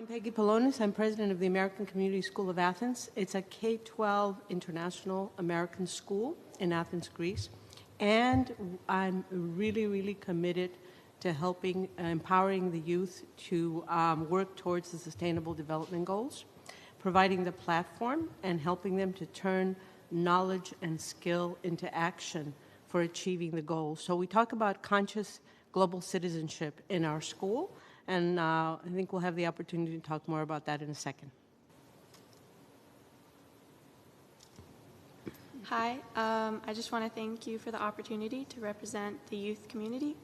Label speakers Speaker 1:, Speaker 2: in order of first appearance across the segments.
Speaker 1: I'm Peggy Pelonis. I'm president of the American Community School of Athens. It's a K-12 international American school in Athens, Greece. And I'm really, really committed to helping, empowering the youth to work towards the Sustainable Development Goals, providing the platform and helping them to turn knowledge and skill into action for achieving the goals. So we talk about conscious global citizenship in our school, and I think we'll have the opportunity to talk more about that in a second.
Speaker 2: Hi, I just want to thank you for the opportunity to represent the youth community.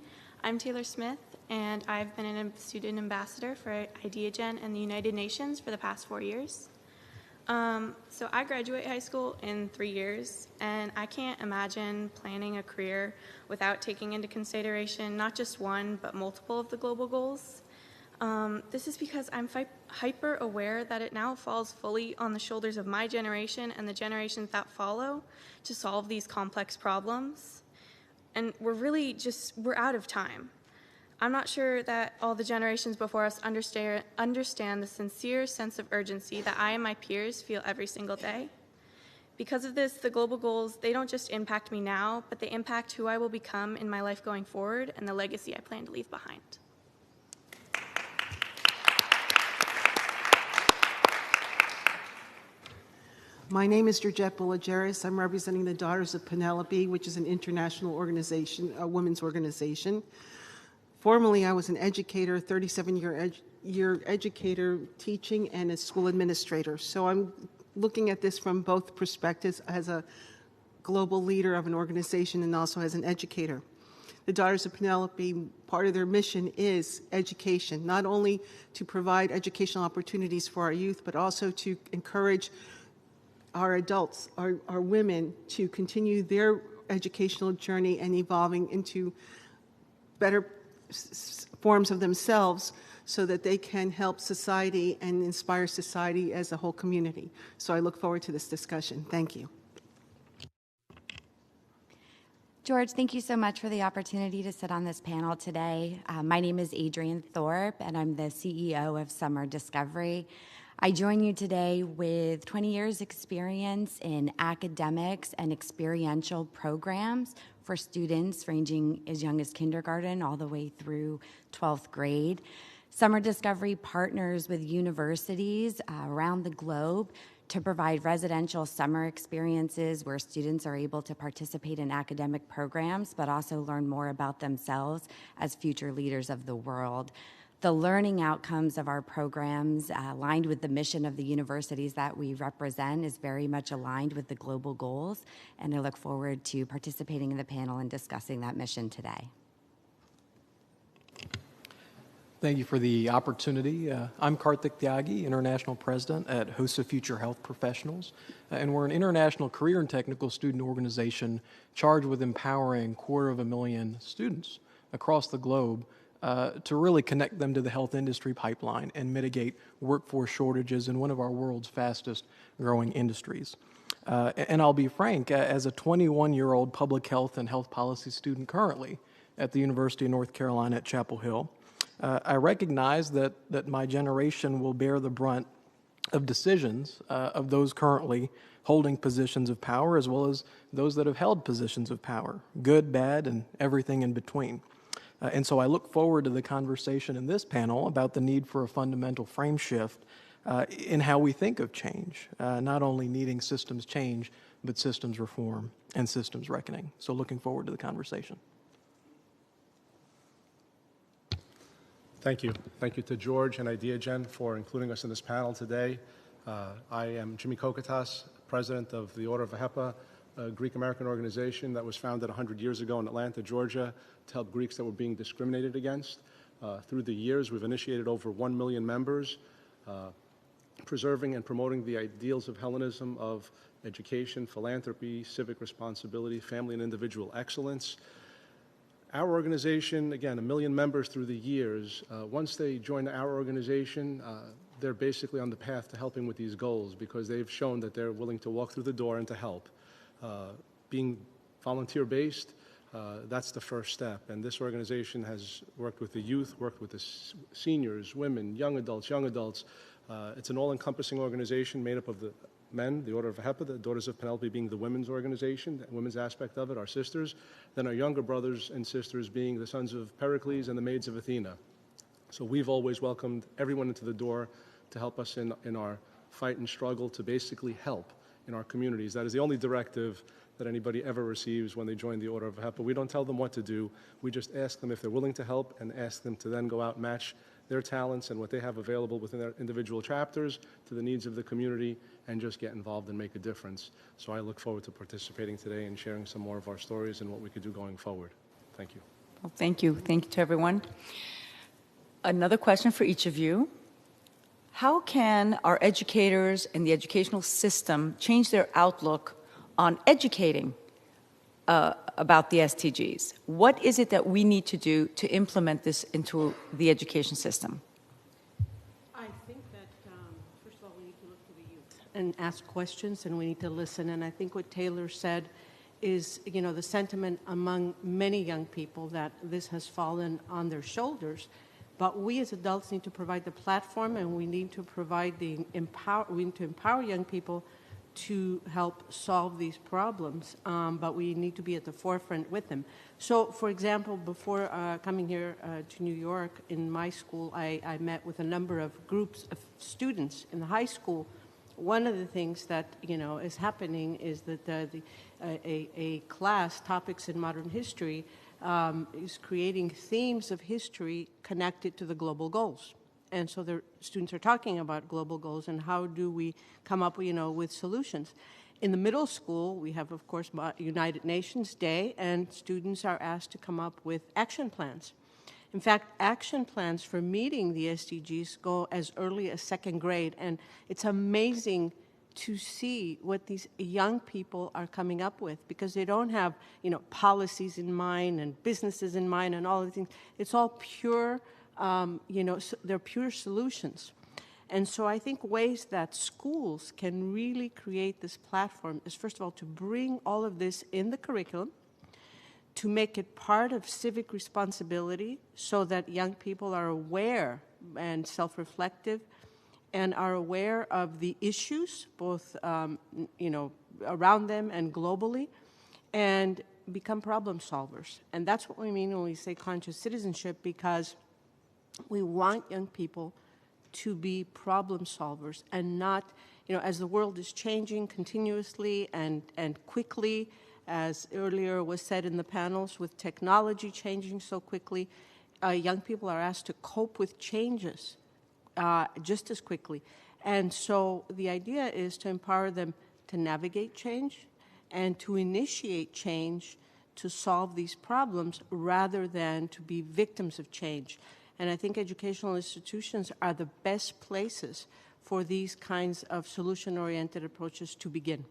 Speaker 2: I'm Taylor Smith, and I've been a student ambassador for Ideagen and the United Nations for the past 4 years. So I graduate high school in 3 years, and I can't imagine planning a career without taking into consideration not just one, but multiple of the global goals. This is because I'm hyper aware that it now falls fully on the shoulders of my generation and the generations that follow to solve these complex problems. And we're out of time. I'm not sure that all the generations before us understand the sincere sense of urgency that I and my peers feel every single day. Because of this, the global goals, they don't just impact me now, but they impact who I will become in my life going forward and the legacy I plan to leave behind.
Speaker 3: My name is Georgette Boulegaris. I'm representing the Daughters of Penelope, which is an international organization, a women's organization. Formerly, I was an educator, 37-year educator, teaching, and a school administrator. So I'm looking at this from both perspectives as a global leader of an organization and also as an educator. The Daughters of Penelope, part of their mission is education, not only to provide educational opportunities for our youth, but also to encourage our adults, our women, to continue their educational journey and evolving into better forms of themselves so that they can help society and inspire society as a whole community. So I look forward to this discussion. Thank you.
Speaker 4: George, thank you so much for the opportunity to sit on this panel today. My name is Adrienne Thorpe, and I'm the CEO of Summer Discovery. I join you today with 20 years experience in academics and experiential programs for students ranging as young as kindergarten all the way through 12th grade. Summer Discovery partners with universities around the globe to provide residential summer experiences where students are able to participate in academic programs, but also learn more about themselves as future leaders of the world. The learning outcomes of our programs, aligned with the mission of the universities that we represent, is very much aligned with the global goals, and I look forward to participating in the panel and discussing that mission today.
Speaker 5: Thank you for the opportunity. I'm Kartik Tyagi, International President at HOSA Future Health Professionals, and we're an international career and technical student organization charged with empowering 250,000 students across the globe to really connect them to the health industry pipeline and mitigate workforce shortages in one of our world's fastest growing industries. And I'll be frank, as a 21-year-old public health and health policy student currently at the University of North Carolina at Chapel Hill, I recognize that my generation will bear the brunt of decisions of those currently holding positions of power, as well as those that have held positions of power, good, bad, and everything in between. And so I look forward to the conversation in this panel about the need for a fundamental frame shift in how we think of change, not only needing systems change, but systems reform and systems reckoning. So looking forward to the conversation.
Speaker 6: Thank you. Thank you to George and Ideagen for including us in this panel today. I am Jimmy Kokotas, president of the Order of AHEPA, a Greek-American organization that was founded 100 years ago in Atlanta, Georgia, to help Greeks that were being discriminated against. Through the years, we've initiated over 1 million members, preserving and promoting the ideals of Hellenism, of education, philanthropy, civic responsibility, family and individual excellence. Our organization, again, 1 million members through the years, once they join our organization, they're basically on the path to helping with these goals because they've shown that they're willing to walk through the door and to help. Being volunteer-based, That's the first step. And this organization has worked with the youth, worked with the seniors, women, young adults. It's an all-encompassing organization made up of the men, the Order of AHEPA, the Daughters of Penelope being the women's organization, the women's aspect of it, our sisters, then our younger brothers and sisters being the Sons of Pericles and the Maids of Athena. So we've always welcomed everyone into the door to help us in our fight and struggle to basically help in our communities. That is the only directive that anybody ever receives when they join the Order of AHEPA. We don't tell them what to do. We just ask them if they're willing to help and ask them to then go out and match their talents and what they have available within their individual chapters to the needs of the community and just get involved and make a difference. So I look forward to participating today and sharing some more of our stories and what we could do going forward. Thank you.
Speaker 7: Well, thank you. Thank you to everyone. Another question for each of you. How can our educators and the educational system change their outlook on educating about the SDGs? What is it that we need to do to implement this into the education system?
Speaker 1: I think that, first of all, we need to look to the youth and ask questions, and we need to listen. And I think what Taylor said is, the sentiment among many young people that this has fallen on their shoulders. But we as adults need to provide the platform, and we need to provide we need to empower young people to help solve these problems, but we need to be at the forefront with them. So, for example, before coming here to New York, in my school, I met with a number of groups of students in the high school. One of the things that is happening is that a class, Topics in Modern History, is creating themes of history connected to the global goals. And so the students are talking about global goals and how do we come up with solutions. In the middle school, we have, of course, United Nations Day, and students are asked to come up with action plans. In fact, action plans for meeting the SDGs go as early as second grade, and it's amazing to see what these young people are coming up with, because they don't have, policies in mind and businesses in mind and all these things. It's all pure, they're pure solutions. And so I think ways that schools can really create this platform is, first of all, to bring all of this in the curriculum, to make it part of civic responsibility so that young people are aware and self-reflective and are aware of the issues, both, around them and globally, and become problem solvers. And that's what we mean when we say conscious citizenship, because we want young people to be problem solvers and not, as the world is changing continuously and quickly, as earlier was said in the panels, with technology changing so quickly, young people are asked to cope with changes just as quickly. And so the idea is to empower them to navigate change and to initiate change to solve these problems rather than to be victims of change. And I think educational institutions are the best places for these kinds of solution-oriented approaches to begin.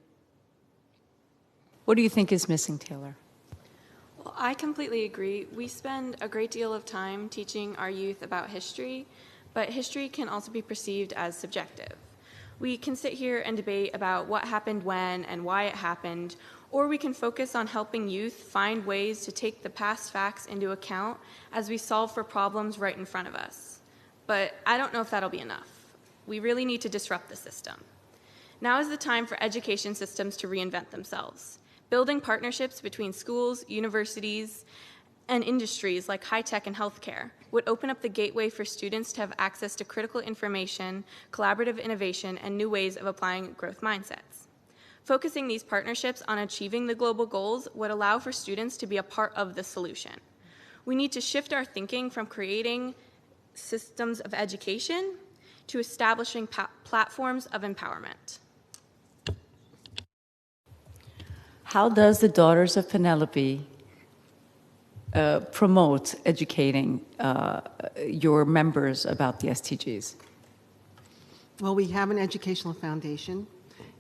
Speaker 7: What do you think is missing, Taylor?
Speaker 2: Well, I completely agree. We spend a great deal of time teaching our youth about history, but history can also be perceived as subjective. We can sit here and debate about what happened when and why it happened, or we can focus on helping youth find ways to take the past facts into account as we solve for problems right in front of us. But I don't know if that'll be enough. We really need to disrupt the system. Now is the time for education systems to reinvent themselves. Building partnerships between schools, universities, and industries like high-tech and healthcare would open up the gateway for students to have access to critical information, collaborative innovation, and new ways of applying growth mindsets. Focusing these partnerships on achieving the global goals would allow for students to be a part of the solution. We need to shift our thinking from creating systems of education to establishing platforms of empowerment.
Speaker 7: How does the Daughters of Penelope promote educating your members about the SDGs?
Speaker 3: Well, we have an educational foundation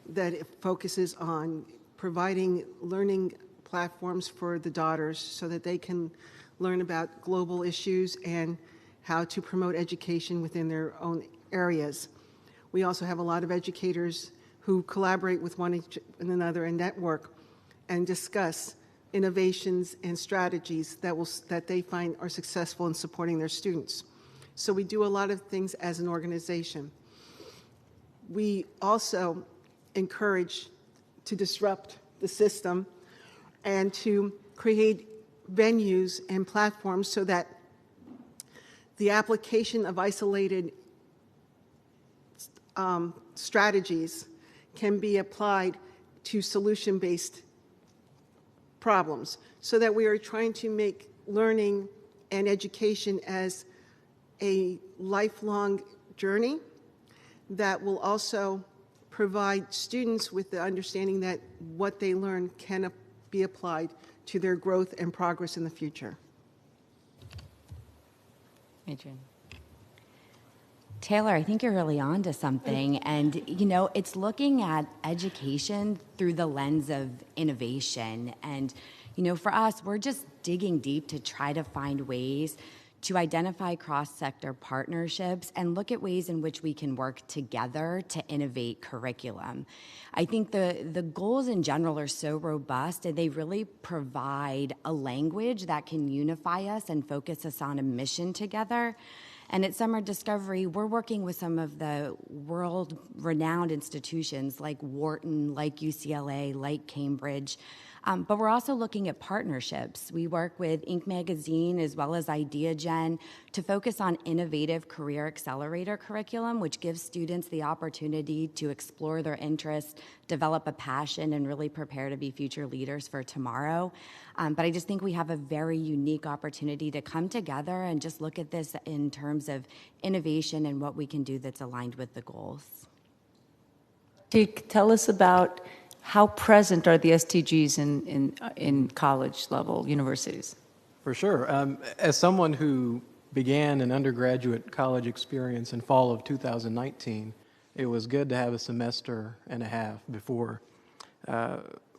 Speaker 3: that focuses on providing learning platforms for the daughters so that they can learn about global issues and how to promote education within their own areas. We also have a lot of educators who collaborate with one another and network and discuss innovations and strategies that they find are successful in supporting their students. So we do a lot of things as an organization. We also encourage to disrupt the system and to create venues and platforms so that the application of isolated strategies can be applied to solution-based problems, so that we are trying to make learning and education as a lifelong journey that will also provide students with the understanding that what they learn can be applied to their growth and progress in the future.
Speaker 7: Adrian.
Speaker 4: Taylor, I think you're really on to something. And, you know, it's looking at education through the lens of innovation. And, you know, for us, we're just digging deep to try to find ways to identify cross-sector partnerships and look at ways in which we can work together to innovate curriculum. I think the goals in general are so robust, and they really provide a language that can unify us and focus us on a mission together. And at Summer Discovery, we're working with some of the world-renowned institutions like Wharton, like UCLA, like Cambridge, but we're also looking at partnerships. We work with Inc. Magazine as well as Ideagen to focus on innovative career accelerator curriculum, which gives students the opportunity to explore their interests, develop a passion, and really prepare to be future leaders for tomorrow. But I just think we have a very unique opportunity to come together and just look at this in terms of innovation and what we can do that's aligned with the goals.
Speaker 7: Tell us about how present are the SDGs in college level universities?
Speaker 5: For sure. As someone who began an undergraduate college experience in fall of 2019, it was good to have a semester and a half before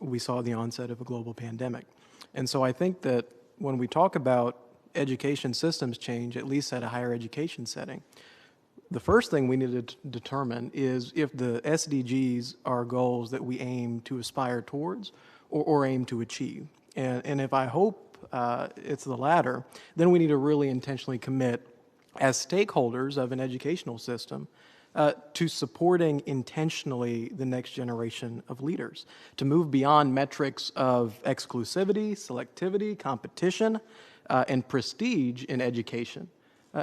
Speaker 5: we saw the onset of a global pandemic. And so I think that when we talk about education systems change, at least at a higher education setting, the first thing we need to determine is if the SDGs are goals that we aim to aspire towards or aim to achieve. And if I hope it's the latter, then we need to really intentionally commit as stakeholders of an educational system to supporting intentionally the next generation of leaders, to move beyond metrics of exclusivity, selectivity, competition, and prestige in education.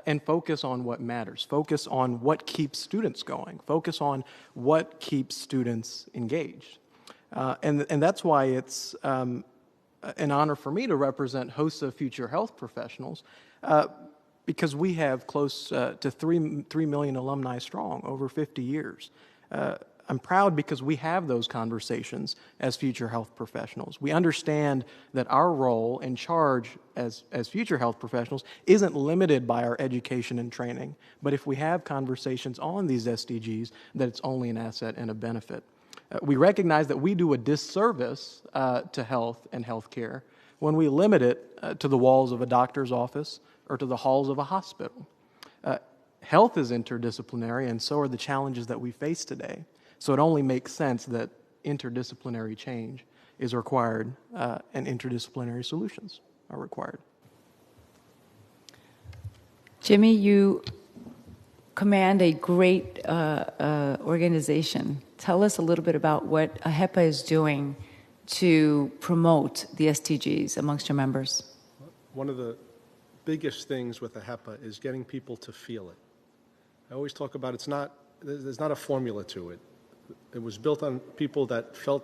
Speaker 5: And focus on what matters. Focus on what keeps students going. Focus on what keeps students engaged. And that's why it's an honor for me to represent HOSA Future Health Professionals, because we have close to 3 million alumni strong over 50 years. I'm proud because we have those conversations as future health professionals. We understand that our role and charge as future health professionals isn't limited by our education and training, but if we have conversations on these SDGs, that it's only an asset and a benefit. We recognize that we do a disservice to health and healthcare when we limit it to the walls of a doctor's office or to the halls of a hospital. Health is interdisciplinary, and so are the challenges that we face today. So it only makes sense that interdisciplinary change is required and interdisciplinary solutions are required.
Speaker 7: Jimmy, you command a great organization. Tell us a little bit about what AHEPA is doing to promote the SDGs amongst your members.
Speaker 6: One of the biggest things with AHEPA is getting people to feel it. I always talk about there's not a formula to it. It was built on people that felt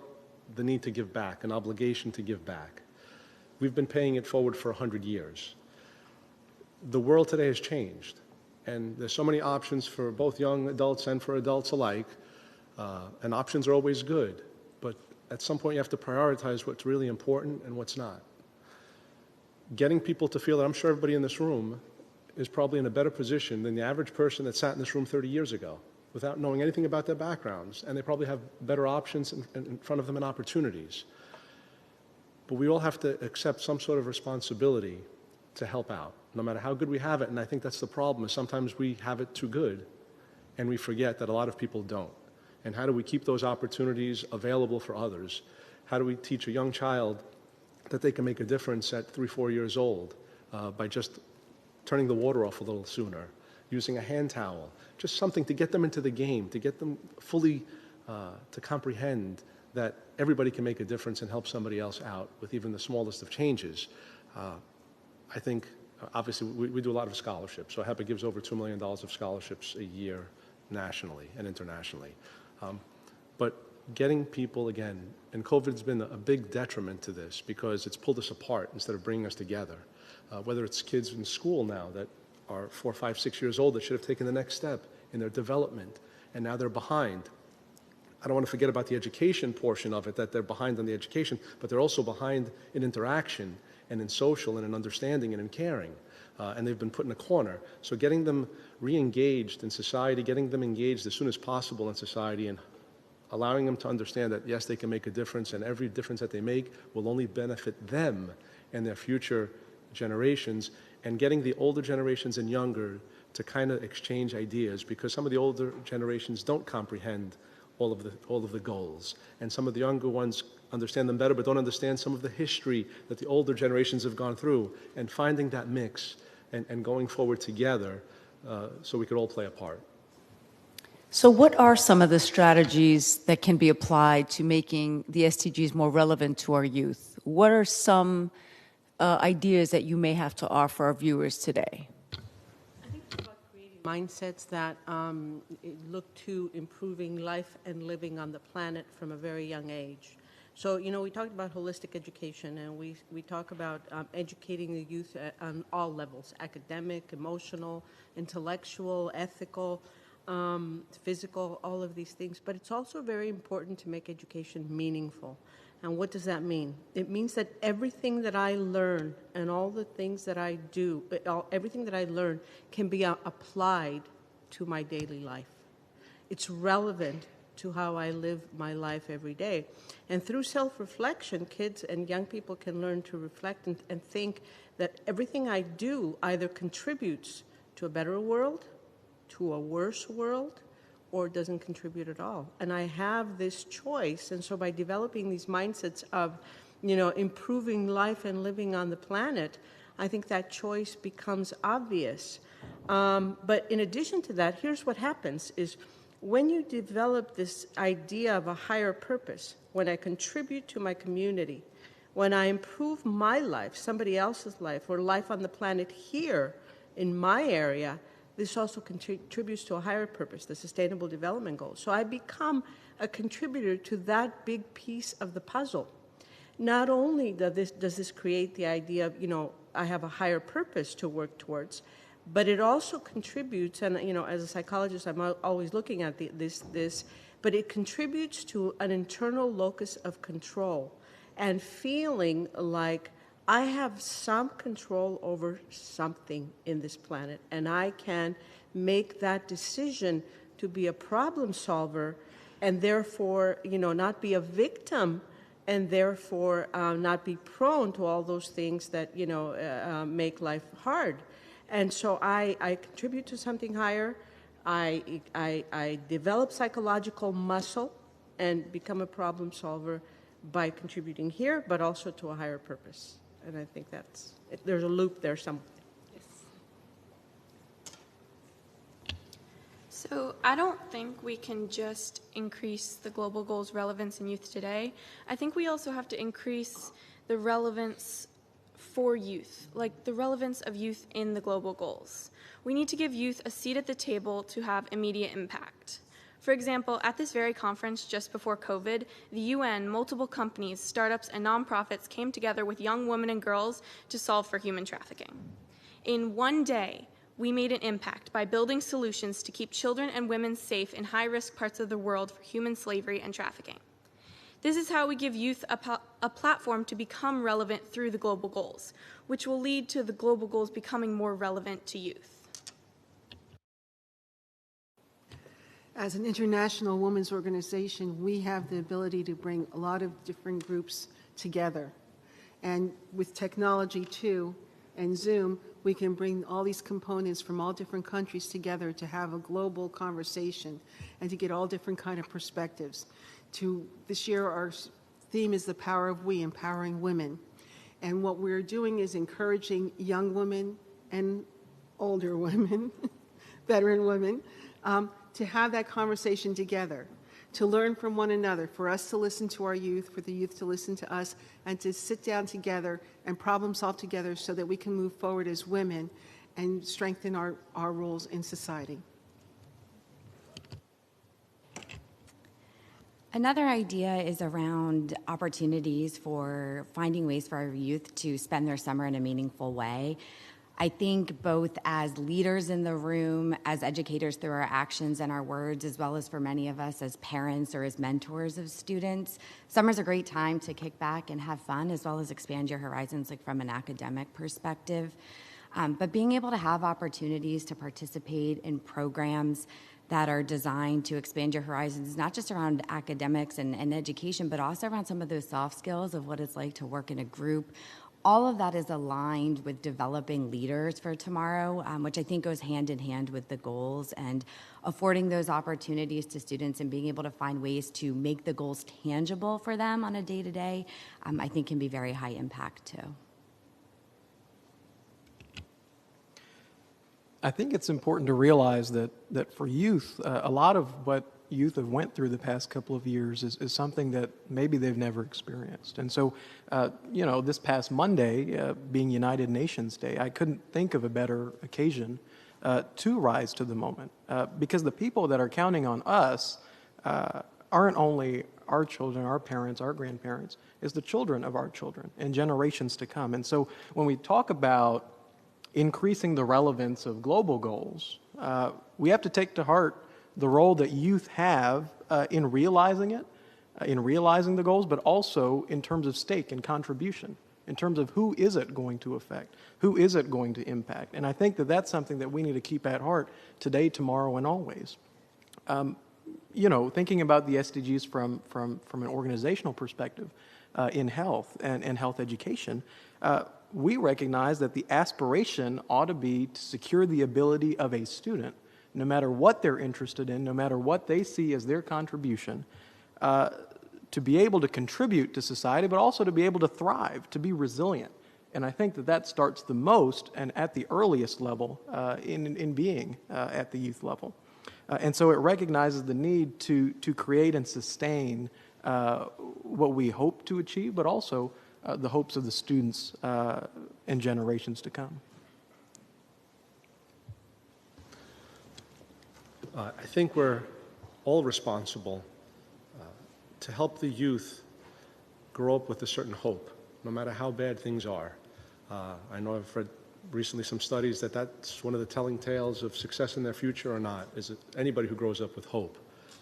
Speaker 6: the need to give back, an obligation to give back. We've been paying it forward for 100 years. The world today has changed, and there's so many options for both young adults and for adults alike, and options are always good, but at some point you have to prioritize what's really important and what's not. Getting people to feel that, I'm sure everybody in this room is probably in a better position than the average person that sat in this room 30 years ago, without knowing anything about their backgrounds, and they probably have better options in front of them and opportunities. But we all have to accept some sort of responsibility to help out, no matter how good we have it. And I think that's the problem, is sometimes we have it too good, and we forget that a lot of people don't. And how do we keep those opportunities available for others? How do we teach a young child that they can make a difference at 3, 4 years old by just turning the water off a little sooner, using a hand towel, just something to get them into the game, to get them fully to comprehend that everybody can make a difference and help somebody else out with even the smallest of changes. I think, obviously, we do a lot of scholarships. So AHEPA gives over $2 million of scholarships a year nationally and internationally. But getting people, again, and COVID's been a big detriment to this because it's pulled us apart instead of bringing us together. Whether it's kids in school now that are 4, 5, 6 years old that should have taken the next step in their development, and now they're behind. I don't want to forget about the education portion of it, that they're behind on the education, but they're also behind in interaction and in social and in understanding and in caring. And they've been put in a corner. So getting them re-engaged in society, getting them engaged as soon as possible in society, and allowing them to understand that, yes, they can make a difference, and every difference that they make will only benefit them and their future generations, and getting the older generations and younger to kind of exchange ideas, because some of the older generations don't comprehend all of the goals, and some of the younger ones understand them better but don't understand some of the history that the older generations have gone through, and finding that mix and going forward together so we could all play a part.
Speaker 7: So what are some of the strategies that can be applied to making the SDGs more relevant to our youth? What are some ideas that you may have to offer our viewers today?
Speaker 1: I think it's about creating mindsets that look to improving life and living on the planet from a very young age. So, you know, we talked about holistic education, and we talk about educating the youth on all levels: academic, emotional, intellectual, ethical, physical, all of these things. But it's also very important to make education meaningful. And what does that mean? It means that everything that I learn and all the things that I do, everything that I learn can be applied to my daily life. It's relevant to how I live my life every day. And through self-reflection, kids and young people can learn to reflect and think that everything I do either contributes to a better world, to a worse world, or doesn't contribute at all. And I have this choice. And so by developing these mindsets of, you know, improving life and living on the planet, I think that choice becomes obvious. But in addition to that, here's what happens is when you develop this idea of a higher purpose, when I contribute to my community, when I improve my life, somebody else's life, or life on the planet here in my area, this also contributes to a higher purpose, the Sustainable Development Goals. So I become a contributor to that big piece of the puzzle. Not only does this create the idea of, you know, I have a higher purpose to work towards, but it also contributes, and, you know, as a psychologist, I'm always looking at this, but it contributes to an internal locus of control and feeling like I have some control over something in this planet, and I can make that decision to be a problem solver and therefore, you know, not be a victim, and therefore not be prone to all those things that, you know, make life hard. And so I contribute to something higher. I develop psychological muscle and become a problem solver by contributing here, but also to a higher purpose. And I think there's a loop there somewhere.
Speaker 2: Yes. So I don't think we can just increase the global goals' relevance in youth today. I think we also have to increase the relevance for youth, like the relevance of youth in the global goals. We need to give youth a seat at the table to have immediate impact. For example, at this very conference just before COVID, the UN, multiple companies, startups, and nonprofits came together with young women and girls to solve for human trafficking. In one day, we made an impact by building solutions to keep children and women safe in high-risk parts of the world for human slavery and trafficking. This is how we give youth a platform to become relevant through the global goals, which will lead to the global goals becoming more relevant to youth.
Speaker 3: As an international women's organization, we have the ability to bring a lot of different groups together. And with technology too, and Zoom, we can bring all these components from all different countries together to have a global conversation and to get all different kind of perspectives. This year, our theme is the power of we, empowering women. And what we're doing is encouraging young women and older women, veteran women, to have that conversation together, to learn from one another, for us to listen to our youth, for the youth to listen to us, and to sit down together and problem solve together so that we can move forward as women and strengthen our roles in society.
Speaker 4: Another idea is around opportunities for finding ways for our youth to spend their summer in a meaningful way. I think both as leaders in the room, as educators through our actions and our words, as well as for many of us as parents or as mentors of students, summer's a great time to kick back and have fun, as well as expand your horizons, like from an academic perspective. But being able to have opportunities to participate in programs that are designed to expand your horizons, not just around academics and education, but also around some of those soft skills of what it's like to work in a group. All of that is aligned with developing leaders for tomorrow, which I think goes hand in hand with the goals, and affording those opportunities to students and being able to find ways to make the goals tangible for them on a day-to-day, I think can be very high impact too.
Speaker 5: I think it's important to realize that for youth, a lot of what youth have went through the past couple of years is something that maybe they've never experienced. And so, this past Monday, being United Nations Day, I couldn't think of a better occasion to rise to the moment, because the people that are counting on us aren't only our children, our parents, our grandparents, it's the children of our children and generations to come. And so when we talk about increasing the relevance of global goals, we have to take to heart the role that youth have in realizing it, in realizing the goals, but also in terms of stake and contribution, in terms of who is it going to affect, who is it going to impact. And I think that that's something that we need to keep at heart today, tomorrow, and always. Thinking about the SDGs from an organizational perspective in health and health education, we recognize that the aspiration ought to be to secure the ability of a student, no matter what they're interested in, no matter what they see as their contribution, to be able to contribute to society, but also to be able to thrive, to be resilient. And I think that starts the most and at the earliest level in being at the youth level. And so it recognizes the need to create and sustain what we hope to achieve, but also the hopes of the students and generations to come.
Speaker 6: I think we're all responsible to help the youth grow up with a certain hope, no matter how bad things are. I know I've read recently some studies that's one of the telling tales of success in their future or not, is it anybody who grows up with hope.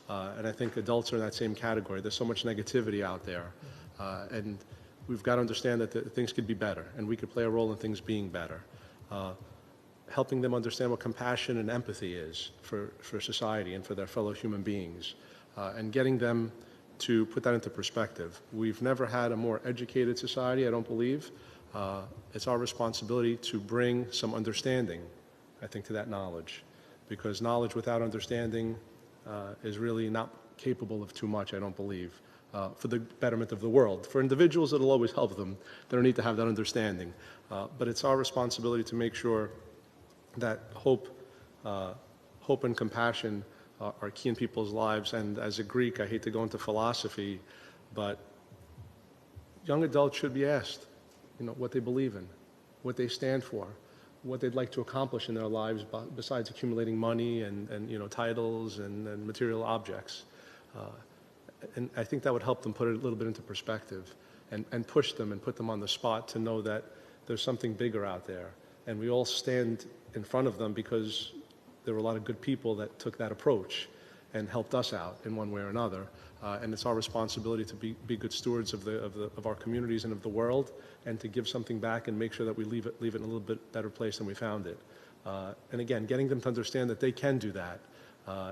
Speaker 6: And I think adults are in that same category. There's so much negativity out there. And we've got to understand that things could be better, and we could play a role in things being better. Helping them understand what compassion and empathy is for society and for their fellow human beings, and getting them to put that into perspective. We've never had a more educated society, I don't believe. It's our responsibility to bring some understanding, I think, to that knowledge, because knowledge without understanding is really not capable of too much, I don't believe, for the betterment of the world. For individuals, it'll always help them. They don't need to have that understanding. But it's our responsibility to make sure that hope and compassion are key in people's lives. And as a Greek, I hate to go into philosophy, but young adults should be asked, what they believe in, what they stand for, what they'd like to accomplish in their lives besides accumulating money and titles and material objects. And I think that would help them put it a little bit into perspective and push them and put them on the spot to know that there's something bigger out there. And we all stand in front of them because there were a lot of good people that took that approach and helped us out in one way or another. And it's our responsibility to be good stewards of our communities and of the world, and to give something back and make sure that we leave it in a little bit better place than we found it. And again, getting them to understand that they can do that.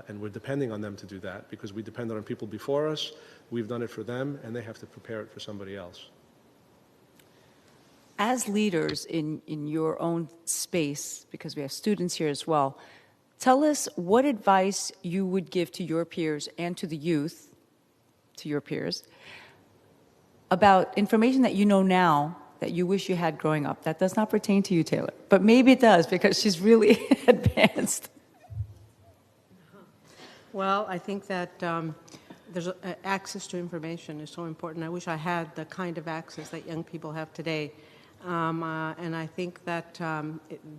Speaker 6: And we're depending on them to do that because we depended on people before us. We've done it for them, and they have to prepare it for somebody else.
Speaker 7: As leaders in your own space, because we have students here as well, tell us what advice you would give to your peers and to the youth, to your peers, about information that you know now that you wish you had growing up? That does not pertain to you, Taylor, but maybe it does because she's really advanced.
Speaker 1: Well, I think that access to information is so important. I wish I had the kind of access that young people have today. And I think that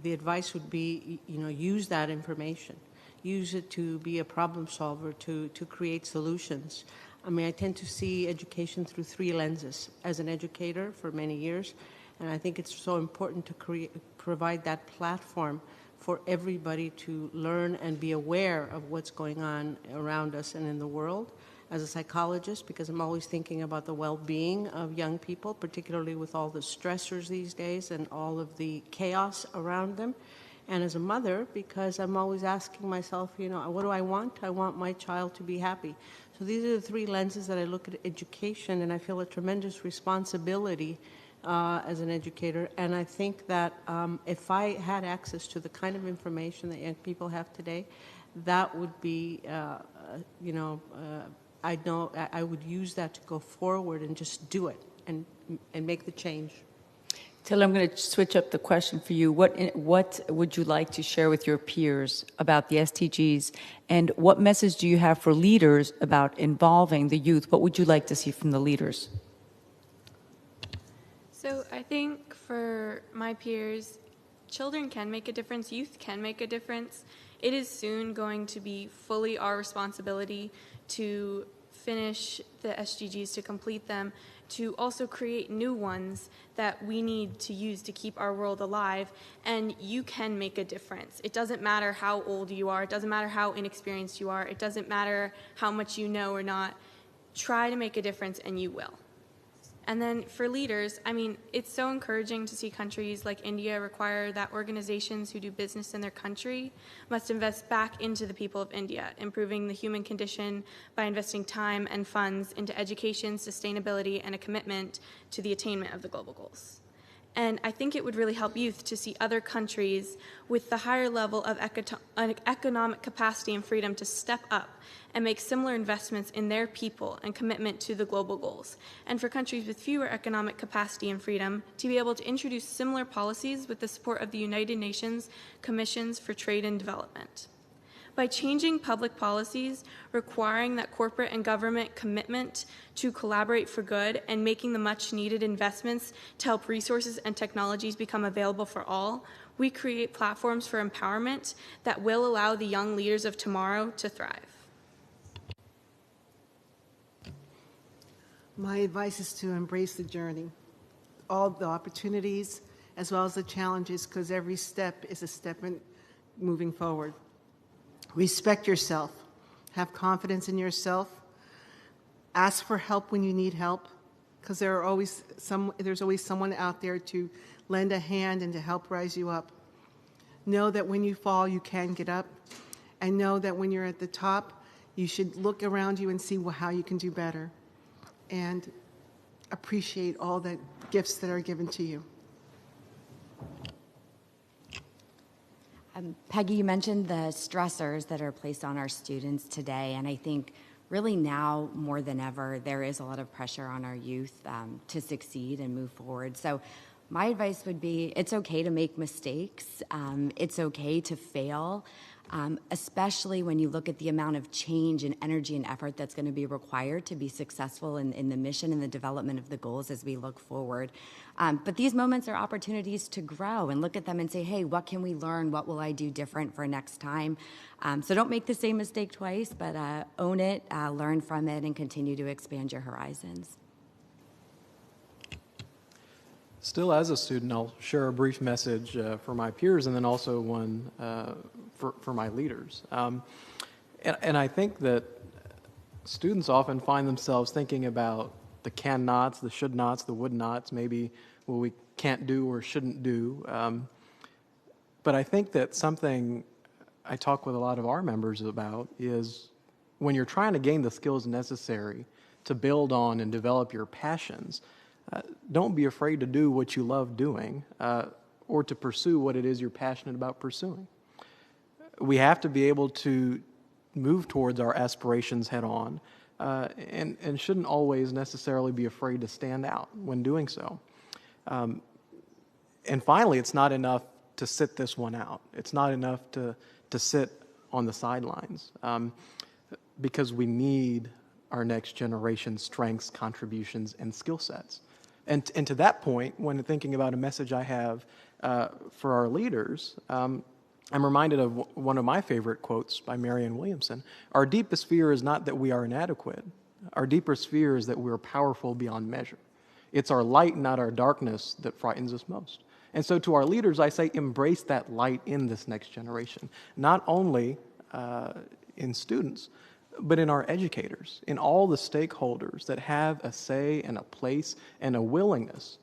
Speaker 1: the advice would be, use that information. Use it to be a problem solver, to create solutions. I mean, I tend to see education through three lenses as an educator for many years, and I think it's so important to provide that platform for everybody to learn and be aware of what's going on around us and in the world. As a psychologist, because I'm always thinking about the well-being of young people, particularly with all the stressors these days and all of the chaos around them. And as a mother, because I'm always asking myself, what do I want? I want my child to be happy. So these are the three lenses that I look at education, and I feel a tremendous responsibility as an educator. And I think that if I had access to the kind of information that young people have today, that would be, I know I would use that to go forward and just do it and make the change.
Speaker 7: Taylor, I'm going to switch up the question for you. What would you like to share with your peers about the SDGs, and what message do you have for leaders about involving the youth? What would you like to see from the leaders?
Speaker 2: So I think for my peers, children can make a difference, youth can make a difference. It is soon going to be fully our responsibility to finish the SDGs, to complete them, to also create new ones that we need to use to keep our world alive, and you can make a difference. It doesn't matter how old you are, it doesn't matter how inexperienced you are, it doesn't matter how much you know or not. Try to make a difference and you will. And then for leaders, I mean, it's so encouraging to see countries like India require that organizations who do business in their country must invest back into the people of India, improving the human condition by investing time and funds into education, sustainability, and a commitment to the attainment of the global goals. And I think it would really help youth to see other countries with the higher level of economic capacity and freedom to step up and make similar investments in their people and commitment to the global goals. And for countries with fewer economic capacity and freedom to be able to introduce similar policies with the support of the United Nations Commissions for Trade and Development. By changing public policies, requiring that corporate and government commitment to collaborate for good, and making the much-needed investments to help resources and technologies become available for all, we create platforms for empowerment that will allow the young leaders of tomorrow to thrive.
Speaker 3: My advice is to embrace the journey, all the opportunities as well as the challenges, because every step is a step in moving forward. Respect yourself. Have confidence in yourself. Ask for help when you need help, because there's always someone out there to lend a hand and to help rise you up. Know that when you fall, you can get up, and know that when you're at the top, you should look around you and see how you can do better, and appreciate all the gifts that are given to you.
Speaker 4: Peggy, you mentioned the stressors that are placed on our students today, and I think really now more than ever, there is a lot of pressure on our youth to succeed and move forward. So my advice would be, it's okay to make mistakes. It's okay to fail, especially when you look at the amount of change and energy and effort that's going to be required to be successful in the mission and the development of the goals as we look forward. But these moments are opportunities to grow and look at them and say, hey, what can we learn? What will I do different for next time? So don't make the same mistake twice, but own it, learn from it, and continue to expand your horizons.
Speaker 5: Still, as a student, I'll share a brief message for my peers and then also one for my leaders. And I think that students often find themselves thinking about the can-nots, the should-nots, the would-nots, maybe what we can't do or shouldn't do. But I think that something I talk with a lot of our members about is when you're trying to gain the skills necessary to build on and develop your passions, don't be afraid to do what you love doing or to pursue what it is you're passionate about pursuing. We have to be able to move towards our aspirations head on and shouldn't always necessarily be afraid to stand out when doing so. And finally, it's not enough to sit this one out. It's not enough to sit on the sidelines, because we need our next generation's strengths, contributions, and skill sets. And to that point, when thinking about a message I have for our leaders, I'm reminded of one of my favorite quotes by Marianne Williamson. Our deepest fear is not that we are inadequate. Our deepest fear is that we're powerful beyond measure. It's our light, not our darkness, that frightens us most. And so to our leaders, I say, embrace that light in this next generation, not only in students, but in our educators, in all the stakeholders that have a say and a place and a willingness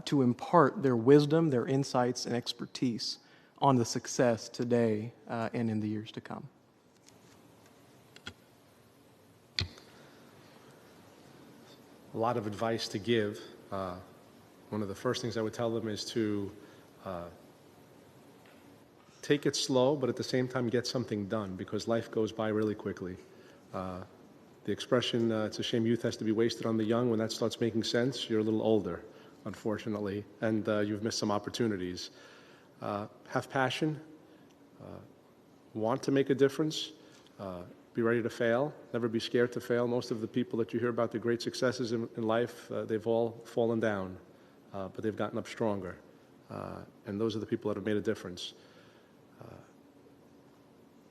Speaker 5: to impart their wisdom, their insights, and expertise on the success today and in the years to come.
Speaker 6: A lot of advice to give. One of the first things I would tell them is to take it slow, but at the same time get something done, because life goes by really quickly. The expression, it's a shame youth has to be wasted on the young, when that starts making sense, you're a little older, unfortunately, and you've missed some opportunities. Have passion, want to make a difference, be ready to fail, never be scared to fail. Most of the people that you hear about, the great successes in life, they've all fallen down, but they've gotten up stronger. And those are the people that have made a difference.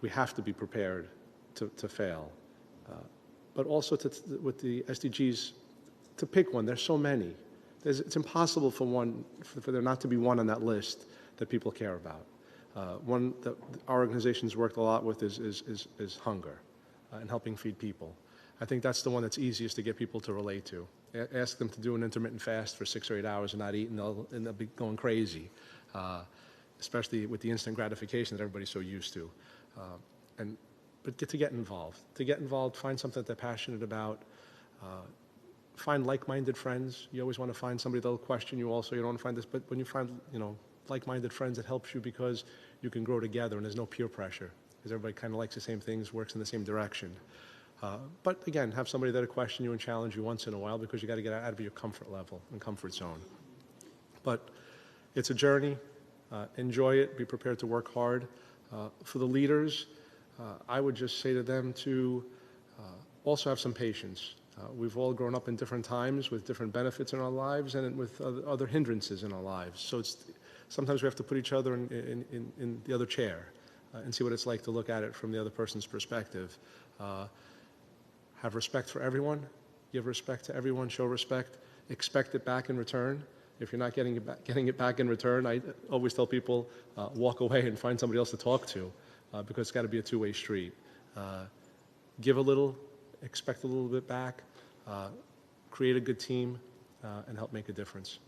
Speaker 6: We have to be prepared to fail. But also with the SDGs, to pick one. There's so many. It's impossible for there not to be one on that list that people care about. One that our organization's worked a lot with is hunger and helping feed people. I think that's the one that's easiest to get people to relate to. Ask them to do an intermittent fast for 6 or 8 hours and not eat, and they'll be going crazy, especially with the instant gratification that everybody's so used to. But get involved, find something that they're passionate about, find like-minded friends. You always want to find somebody that'll question you also. You don't want to find this, but when you find, like-minded friends, it helps you because you can grow together and there's no peer pressure because everybody kind of likes the same things, works in the same direction. But again, have somebody that'll question you and challenge you once in a while, because you got to get out of your comfort level and comfort zone. But it's a journey. Enjoy it. Be prepared to work hard. For the leaders, I would just say to them to also have some patience. We've all grown up in different times with different benefits in our lives and with other hindrances in our lives. So sometimes we have to put each other in the other chair and see what it's like to look at it from the other person's perspective. Have respect for everyone. Give respect to everyone. Show respect. Expect it back in return. If you're not getting it back in return, I always tell people, walk away and find somebody else to talk to, because it's got to be a two-way street. Give a little, expect a little bit back, create a good team, and help make a difference.